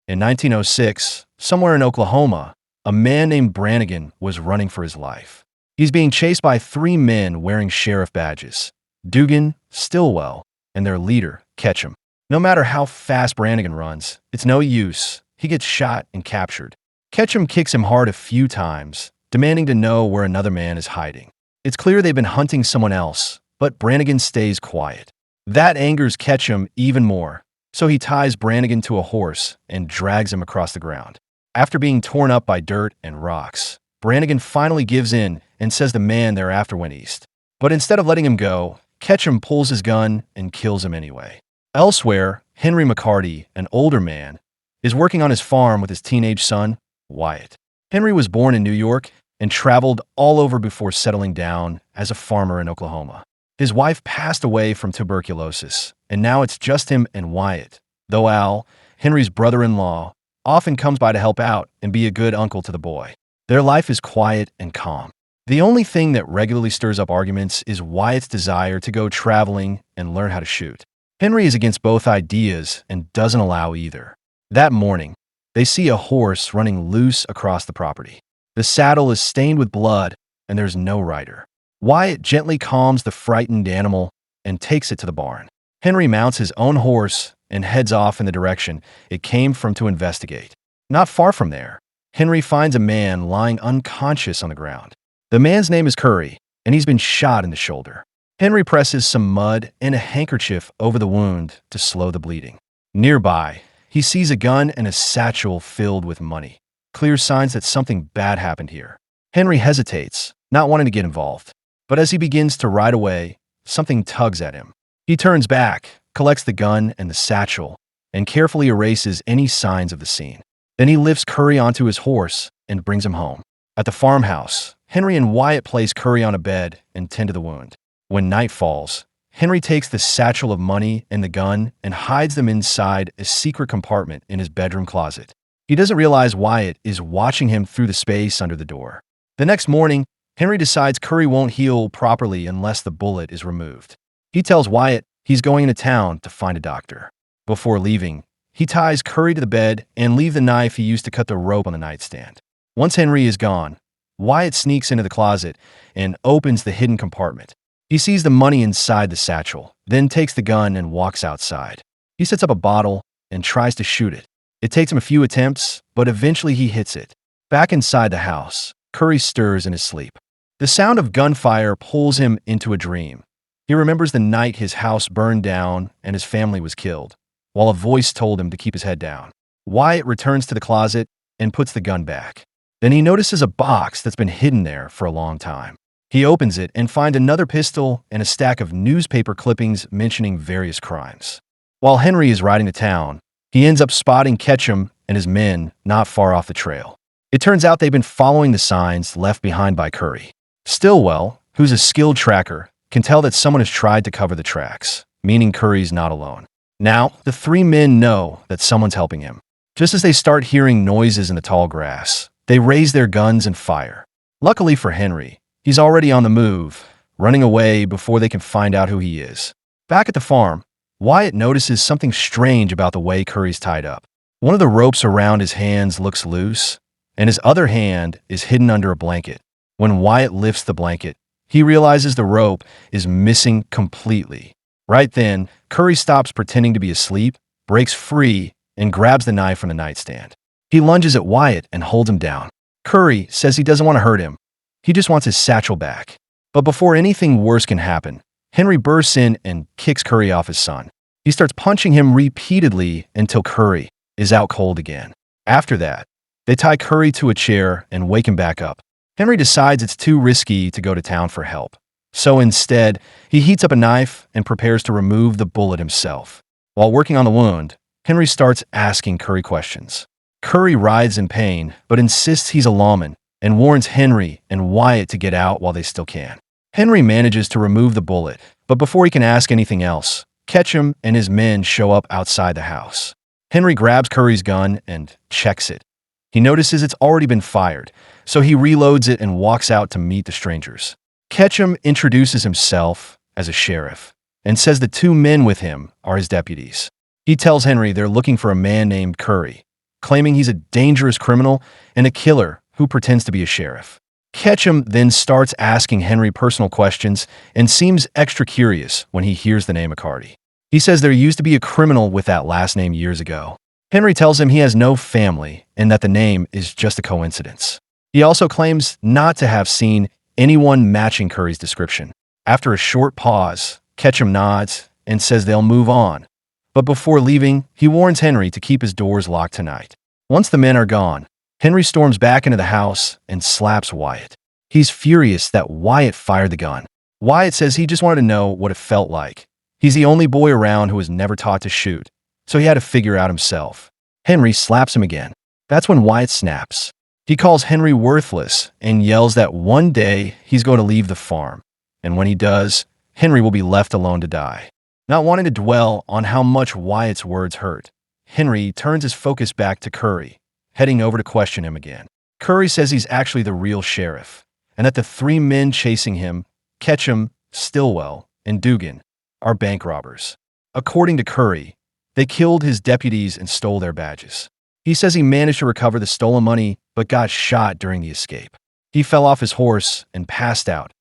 In 1906, somewhere in Oklahoma, a man named Brannigan was running for his life. He's being chased by three men wearing sheriff badges: Dugan, Stillwell, and their leader, Ketchum. No matter how fast Brannigan runs, it's no use. He gets shot and captured. Ketchum kicks him hard a few times, demanding to know where another man is hiding. It's clear they've been hunting someone else, but Brannigan stays quiet. That angers Ketchum even more, so he ties Brannigan to a horse and drags him across the ground. After being torn up by dirt and rocks, Brannigan finally gives in and says the man they're after went east. But instead of letting him go, Ketchum pulls his gun and kills him anyway. Elsewhere, Henry McCarty, an older man, is working on his farm with his teenage son, Wyatt. Henry was born in New York and traveled all over before settling down as a farmer in Oklahoma. His wife passed away from tuberculosis, and now it's just him and Wyatt, though Al, Henry's brother-in-law, often comes by to help out and be a good uncle to the boy. Their life is quiet and calm. The only thing that regularly stirs up arguments is Wyatt's desire to go traveling and learn how to shoot. Henry is against both ideas and doesn't allow either. That morning, they see a horse running loose across the property. The saddle is stained with blood, and there's no rider. Wyatt gently calms the frightened animal and takes it to the barn. Henry mounts his own horse and heads off in the direction it came from to investigate. Not far from there, Henry finds a man lying unconscious on the ground. The man's name is Curry, and he's been shot in the shoulder. Henry presses some mud and a handkerchief over the wound to slow the bleeding. Nearby, he sees a gun and a satchel filled with money. Clear signs that something bad happened here. Henry hesitates, not wanting to get involved. But as he begins to ride away, something tugs at him. He turns back, collects the gun and the satchel, and carefully erases any signs of the scene. Then he lifts Curry onto his horse and brings him home. At the farmhouse, Henry and Wyatt place Curry on a bed and tend to the wound. When night falls, Henry takes the satchel of money and the gun and hides them inside a secret compartment in his bedroom closet. He doesn't realize Wyatt is watching him through the space under the door. The next morning, Henry decides Curry won't heal properly unless the bullet is removed. He tells Wyatt he's going into town to find a doctor. Before leaving, he ties Curry to the bed and leaves the knife he used to cut the rope on the nightstand. Once Henry is gone, Wyatt sneaks into the closet and opens the hidden compartment. He sees the money inside the satchel, then takes the gun and walks outside. He sets up a bottle and tries to shoot it. It takes him a few attempts, but eventually he hits it. Back inside the house, Curry stirs in his sleep. The sound of gunfire pulls him into a dream. He remembers the night his house burned down and his family was killed, while a voice told him to keep his head down. Wyatt returns to the closet and puts the gun back. Then he notices a box that's been hidden there for a long time. He opens it and finds another pistol and a stack of newspaper clippings mentioning various crimes. While Henry is riding to town, he ends up spotting Ketchum and his men not far off the trail. It turns out they've been following the signs left behind by Curry. Stillwell, who's a skilled tracker, can tell that someone has tried to cover the tracks, meaning Curry's not alone. Now, the three men know that someone's helping him. Just as they start hearing noises in the tall grass, they raise their guns and fire. Luckily for Henry, he's already on the move, running away before they can find out who he is. Back at the farm, Wyatt notices something strange about the way Curry's tied up. One of the ropes around his hands looks loose, and his other hand is hidden under a blanket. When Wyatt lifts the blanket, he realizes the rope is missing completely. Right then, Curry stops pretending to be asleep, breaks free, and grabs the knife from the nightstand. He lunges at Wyatt and holds him down. Curry says he doesn't want to hurt him. He just wants his satchel back. But before anything worse can happen, Henry bursts in and kicks Curry off his son. He starts punching him repeatedly until Curry is out cold again. After that, they tie Curry to a chair and wake him back up. Henry decides it's too risky to go to town for help. So instead, he heats up a knife and prepares to remove the bullet himself. While working on the wound, Henry starts asking Curry questions. Curry writhes in pain, but insists he's a lawman and warns Henry and Wyatt to get out while they still can. Henry manages to remove the bullet, but before he can ask anything else, Ketchum and his men show up outside the house. Henry grabs Curry's gun and checks it. He notices it's already been fired, so he reloads it and walks out to meet the strangers. Ketchum introduces himself as a sheriff and says the two men with him are his deputies. He tells Henry they're looking for a man named Curry. claiming he's a dangerous criminal and a killer who pretends to be a sheriff. Ketchum then starts asking Henry personal questions and seems extra curious when he hears the name McCarty. He says there used to be a criminal with that last name years ago. Henry tells him he has no family and that the name is just a coincidence. He also claims not to have seen anyone matching Curry's description. After a short pause, Ketchum nods and says they'll move on. But before leaving, he warns Henry to keep his doors locked tonight. Once the men are gone, Henry storms back into the house and slaps Wyatt. He's furious that Wyatt fired the gun. Wyatt says he just wanted to know what it felt like. He's the only boy around who was never taught to shoot, so he had to figure out himself. Henry slaps him again. That's when Wyatt snaps. He calls Henry worthless and yells that one day he's going to leave the farm. And when he does, Henry will be left alone to die. Not wanting to dwell on how much Wyatt's words hurt, Henry turns his focus back to Curry, heading over to question him again. Curry says he's actually the real sheriff, and that the three men chasing him, Ketchum, Stillwell, and Dugan, are bank robbers. According to Curry, they killed his deputies and stole their badges. He says he managed to recover the stolen money but got shot during the escape. He fell off his horse and passed out,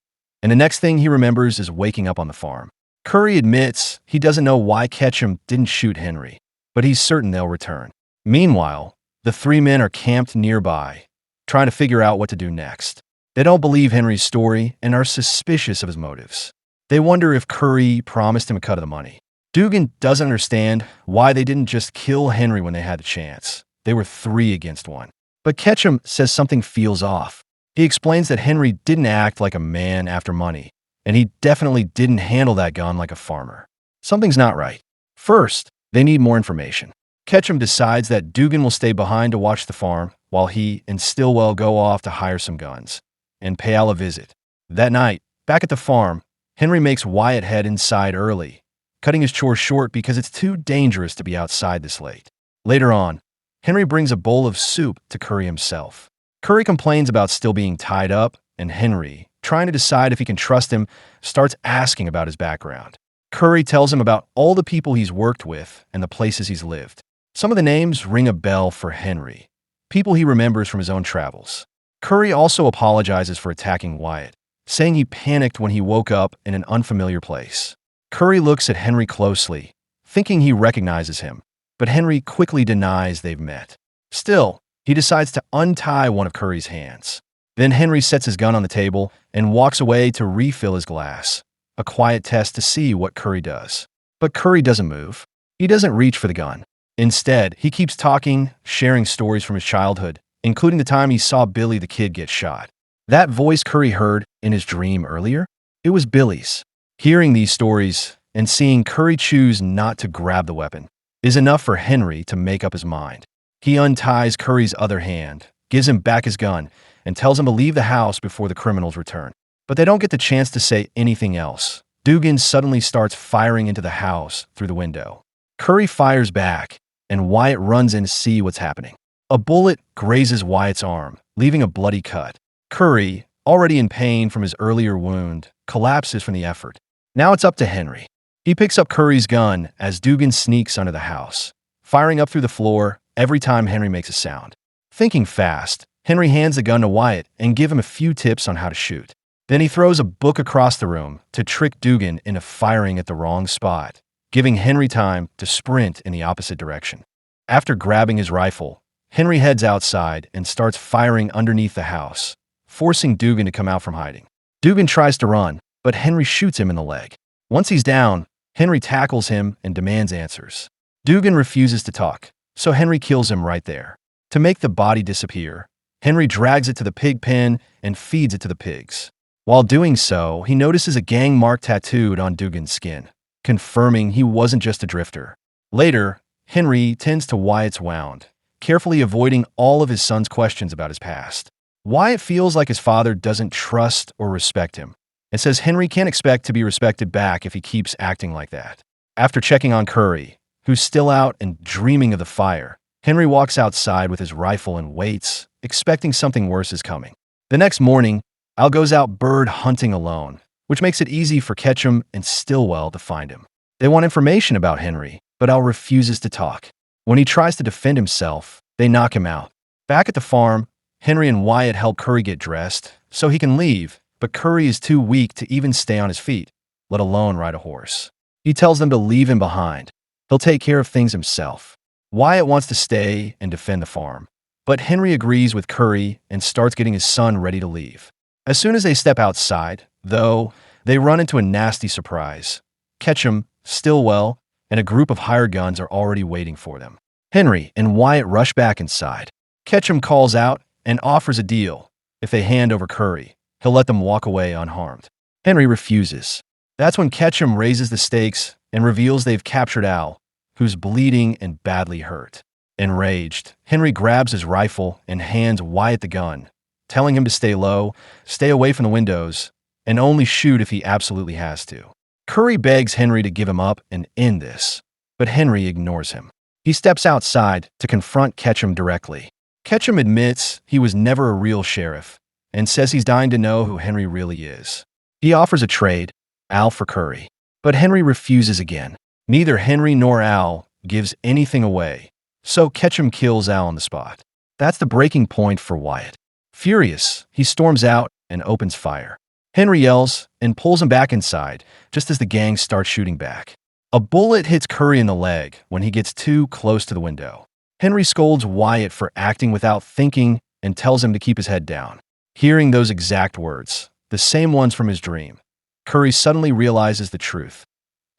and the next thing he remembers is waking up on the farm. Curry admits he doesn't know why Ketchum didn't shoot Henry, but he's certain they'll return. Meanwhile, the three men are camped nearby, trying to figure out what to do next. They don't believe Henry's story and are suspicious of his motives. They wonder if Curry promised him a cut of the money. Dugan doesn't understand why they didn't just kill Henry when they had the chance. They were 3 against 1. But Ketchum says something feels off. He explains that Henry didn't act like a man after money, and he definitely didn't handle that gun like a farmer. Something's not right. First, they need more information. Ketchum decides that Dugan will stay behind to watch the farm, while he and Stillwell go off to hire some guns and pay Al a visit. That night, back at the farm, Henry makes Wyatt head inside early, cutting his chores short because it's too dangerous to be outside this late. Later on, Henry brings a bowl of soup to Curry himself. Curry complains about still being tied up, and Henry, trying to decide if he can trust him, starts asking about his background. Curry tells him about all the people he's worked with and the places he's lived. Some of the names ring a bell for Henry, people he remembers from his own travels. Curry also apologizes for attacking Wyatt, saying he panicked when he woke up in an unfamiliar place. Curry looks at Henry closely, thinking he recognizes him, but Henry quickly denies they've met. Still, he decides to untie one of Curry's hands. Then Henry sets his gun on the table and walks away to refill his glass, a quiet test to see what Curry does. But Curry doesn't move. He doesn't reach for the gun. Instead, he keeps talking, sharing stories from his childhood, including the time he saw Billy the Kid get shot. That voice Curry heard in his dream earlier, it was Billy's. Hearing these stories and seeing Curry choose not to grab the weapon is enough for Henry to make up his mind. He unties Curry's other hand, gives him back his gun, and tells him to leave the house before the criminals return. But they don't get the chance to say anything else. Dugan suddenly starts firing into the house through the window. Curry fires back, and Wyatt runs in to see what's happening. A bullet grazes Wyatt's arm, leaving a bloody cut. Curry, already in pain from his earlier wound, collapses from the effort. Now it's up to Henry. He picks up Curry's gun as Dugan sneaks under the house, firing up through the floor every time Henry makes a sound. Thinking fast, Henry hands the gun to Wyatt and gives him a few tips on how to shoot. Then he throws a book across the room to trick Dugan into firing at the wrong spot, giving Henry time to sprint in the opposite direction. After grabbing his rifle, Henry heads outside and starts firing underneath the house, forcing Dugan to come out from hiding. Dugan tries to run, but Henry shoots him in the leg. Once he's down, Henry tackles him and demands answers. Dugan refuses to talk, so Henry kills him right there. To make the body disappear, Henry drags it to the pig pen and feeds it to the pigs. While doing so, he notices a gang mark tattooed on Dugan's skin, confirming he wasn't just a drifter. Later, Henry tends to Wyatt's wound, carefully avoiding all of his son's questions about his past. Wyatt feels like his father doesn't trust or respect him, and says Henry can't expect to be respected back if he keeps acting like that. After checking on Curry, who's still out and dreaming of the fire, Henry walks outside with his rifle and waits, expecting something worse is coming. The next morning, Al goes out bird hunting alone, which makes it easy for Ketchum and Stillwell to find him. They want information about Henry, but Al refuses to talk. When he tries to defend himself, They knock him out. Back at the farm, Henry and Wyatt help Curry get dressed so he can leave, but Curry is too weak to even stay on his feet, let alone ride a horse. He tells them to leave him behind. He'll take care of things himself. Wyatt wants to stay and defend the farm, but Henry agrees with Curry and starts getting his son ready to leave. As soon as they step outside, though, they run into a nasty surprise. Ketchum, Stillwell, and a group of hired guns are already waiting for them. Henry and Wyatt rush back inside. Ketchum calls out and offers a deal. If they hand over Curry, he'll let them walk away unharmed. Henry refuses. That's when Ketchum raises the stakes and reveals they've captured Al, who's bleeding and badly hurt. Enraged, Henry grabs his rifle and hands Wyatt the gun, telling him to stay low, stay away from the windows, and only shoot if he absolutely has to. Curry begs Henry to give him up and end this, but Henry ignores him. He steps outside to confront Ketchum directly. Ketchum admits he was never a real sheriff and says he's dying to know who Henry really is. He offers a trade, Al for Curry, but Henry refuses again. Neither Henry nor Al gives anything away, so Ketchum kills Al on the spot. That's the breaking point for Wyatt. Furious, he storms out and opens fire. Henry yells and pulls him back inside, just as the gang starts shooting back. A bullet hits Curry in the leg when he gets too close to the window. Henry scolds Wyatt for acting without thinking and tells him to keep his head down. Hearing those exact words, the same ones from his dream, Curry suddenly realizes the truth.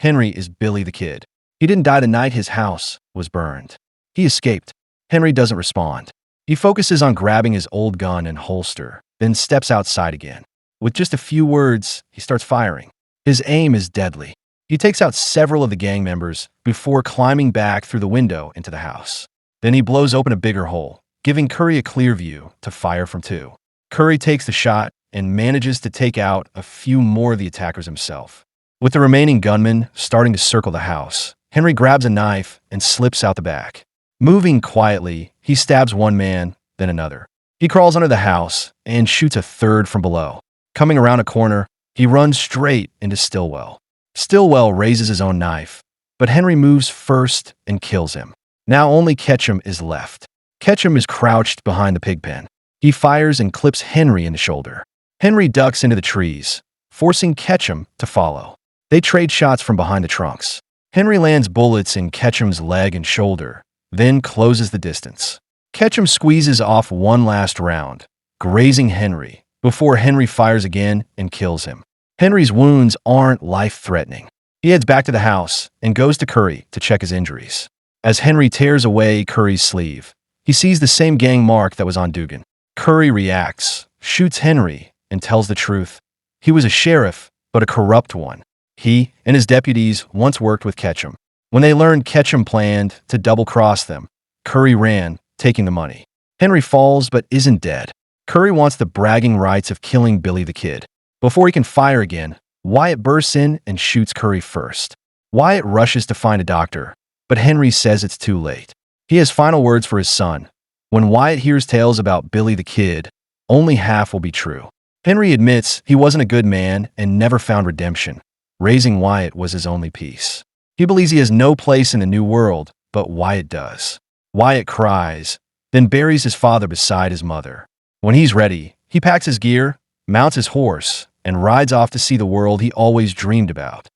Henry is Billy the Kid. He didn't die the night his house was burned. He escaped. Henry doesn't respond. He focuses on grabbing his old gun and holster, then steps outside again. With just a few words, he starts firing. His aim is deadly. He takes out several of the gang members before climbing back through the window into the house. Then he blows open a bigger hole, giving Curry a clear view to fire from two. Curry takes the shot and manages to take out a few more of the attackers himself. With the remaining gunmen starting to circle the house, Henry grabs a knife and slips out the back. Moving quietly, he stabs one man, then another. He crawls under the house and shoots a third from below. Coming around a corner, he runs straight into Stillwell. Stillwell raises his own knife, but Henry moves first and kills him. Now only Ketchum is left. Ketchum is crouched behind the pig pen. He fires and clips Henry in the shoulder. Henry ducks into the trees, forcing Ketchum to follow. They trade shots from behind the trunks. Henry lands bullets in Ketchum's leg and shoulder, then closes the distance. Ketchum squeezes off one last round, grazing Henry, before Henry fires again and kills him. Henry's wounds aren't life-threatening. He heads back to the house and goes to Curry to check his injuries. As Henry tears away Curry's sleeve, he sees the same gang mark that was on Dugan. Curry reacts, shoots Henry, and tells the truth. He was a sheriff, but a corrupt one. He and his deputies once worked with Ketchum. When they learned Ketchum planned to double-cross them, Curry ran, taking the money. Henry falls but isn't dead. Curry wants the bragging rights of killing Billy the Kid. Before he can fire again, Wyatt bursts in and shoots Curry first. Wyatt rushes to find a doctor, but Henry says it's too late. He has final words for his son. When Wyatt hears tales about Billy the Kid, only half will be true. Henry admits he wasn't a good man and never found redemption. Raising Wyatt was his only peace. He believes he has no place in the new world, but Wyatt does. Wyatt cries, then buries his father beside his mother. When he's ready, he packs his gear, mounts his horse, and rides off to see the world he always dreamed about.